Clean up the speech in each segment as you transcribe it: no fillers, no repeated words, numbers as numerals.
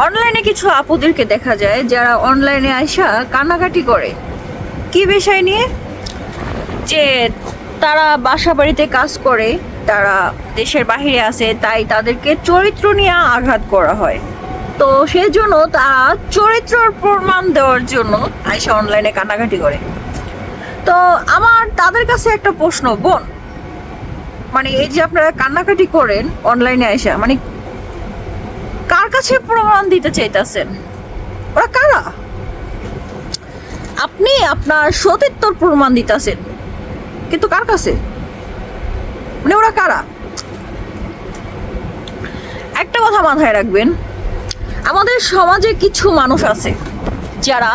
অনলাইনে কিছু আপুদেরকে দেখা যায় যারা অনলাইনে আইসা কান্নাকাটি করে কি বিষয় নিয়ে, যে তারা বাসা বাড়িতে কাজ করে, তারা দেশের বাহিরে আছে, তাই তাদেরকে চরিত্র নিয়ে আঘাত করা হয়। তো সেই জন্য তারা চরিত্রের প্রমাণ দেওয়ার জন্য আইসা অনলাইনে কান্নাকাটি করে। তো আমার তাদের কাছে একটা প্রশ্ন, বোন, মানে এই যে আপনারা কান্নাকাটি করেন অনলাইনে আইসা, মানে কার কাছে প্রমাণ দিতে চাইতেছেন? ওরা কারা? আপনি আপনার সতীত্বর প্রমাণ দিতেছেন, কিন্তু কার কাছে? মানে ওরা কারা? একটা কথা মাথায় রাখবেন, আমাদের সমাজে কিছু মানুষ আছে যারা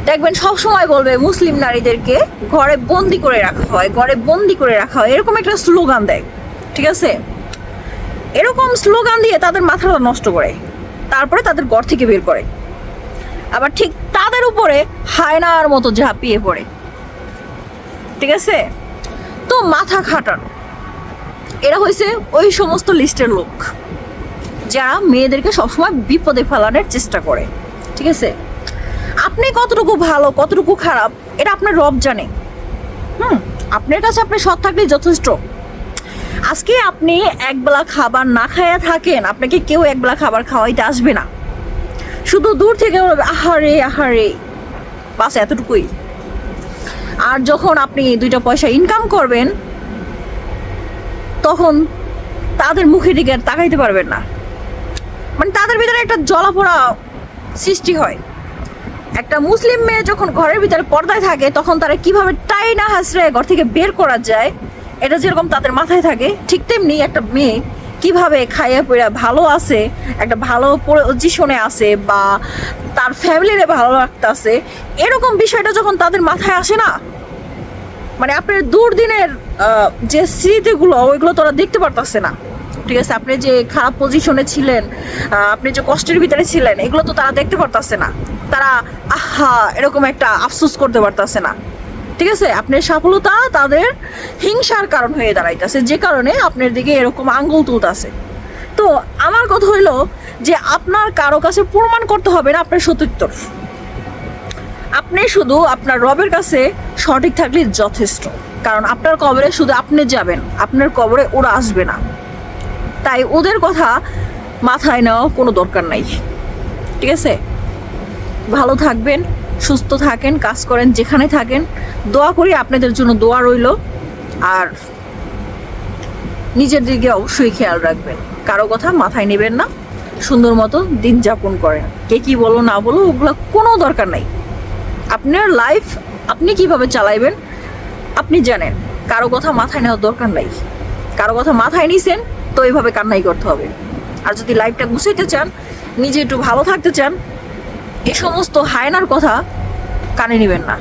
দেখবেন সব সময় বলবে মুসলিম নারীদেরকে ঘরে বন্দি করে রাখা হয়, ঘরে বন্দি করে রাখা হয়, এরকম একটা স্লোগান দেয়। ঠিক আছে, এরকম স্লোগান দিয়ে তাদের মাথাটা নষ্ট করে, তারপরে তাদের ঘর থেকে বের করে, আবার ঠিক তাদের উপরে হায়নার মতো ঝাঁপিয়ে পড়ে। ঠিক আছে, তো মাথা খাটানো, এরা হয়েছে ওই সমস্ত লিস্টের লোক যারা মেয়েদেরকে সবসময় বিপদে ফেলানোর চেষ্টা করে। ঠিক আছে, আপনি কতটুকু ভালো কতটুকু খারাপ এটা আপনার রব জানে। আপনার কাছে আপনি সৎ থাকলেই যথেষ্ট। আজকে আপনি একবেলা খাবার না খাইয়া থাকেন, আপনাকে কেউ একবেলা খাবার খাওয়াইতে আসবে না, শুধু দূর থেকে বলবে আহারে আহারে, বাস এতটুকুই। আর যখন আপনি 2টা পয়সা ইনকাম করবেন তখন তাদের মুখের দিকে আর তাকাইতে পারবেন না। মানে তাদের ভিতরে একটা জ্বলাপোড়া সৃষ্টি হয়। একটা মুসলিম মেয়ে যখন ঘরের ভিতরে পর্দায় থাকে তখন তারা কিভাবে টাইনা হাসরে ঘর থেকে বের করা যায় এটা যেরকম তাদের মাথায় থাকে, ঠিক তেমনি একটা মেয়ে কিভাবে খাইয়া পড়া ভালো আছে, একটা ভালো পজিশনে আছে, বা তার ফ্যামিলিরে ভালো রাখতেছে, এরকম বিষয়টা যখন তাদের মাথায় আসে না, মানে আপনার দুর্দিনের যে স্মৃতিগুলো ওইগুলো তোরা দেখতে পারতেছে না। ঠিক আছে, আপনি যে খারাপ পজিশনে ছিলেন, আপনি যে কষ্টের ভিতরে ছিলেন, এগুলো তো তারা দেখতে পারতেছে না। তারা আহা এরকম একটা আফসোস করতে পারতেছে না। ঠিক আছে, আপনার সফলতা তাদের হিংসার কারণ হয়ে দাঁড়াইতেছে, যে কারণে আপনার দিকে এরকম আঙ্গুল তুলতেছে। তো আমার কথা হইলো যে আপনার কারো কাছে প্রমাণ করতে হবে না আপনার সতীত্ব, আপনি শুধু আপনার রবের কাছে সঠিক থাকলে যথেষ্ট। কারণ আপনার কবরে শুধু আপনি যাবেন, আপনার কবরে ওরা আসবে না। তাই ওদের কথা মাথায় নেওয়া কোনো দরকার নাই। ঠিক আছে, ভালো থাকবেন, সুস্থ থাকেন, কাজ করেন, যেখানে থাকেন। দোয়া করি আপনাদের জন্য, দোয়া রইল। আর নিজের দিকে অবশ্যই খেয়াল রাখবেন, কারো কথা মাথায় নেবেন না, সুন্দর মতো দিন যাপন করেন। কে কি বলো না বলো ওগুলো কোনো দরকার নাই। আপনার লাইফ আপনি কিভাবে চালাইবেন আপনি জানেন, কারো কথা মাথায় নেওয়ার দরকার নাই। কারো কথা মাথায় নিছেন তো এইভাবে কান্নাই করতে হবে। আর যদি লাইফটা গুছাইতে চান, নিজে একটু ভালো থাকতে চান, এই সমস্ত হায়নার কথা কানে নেবেন না।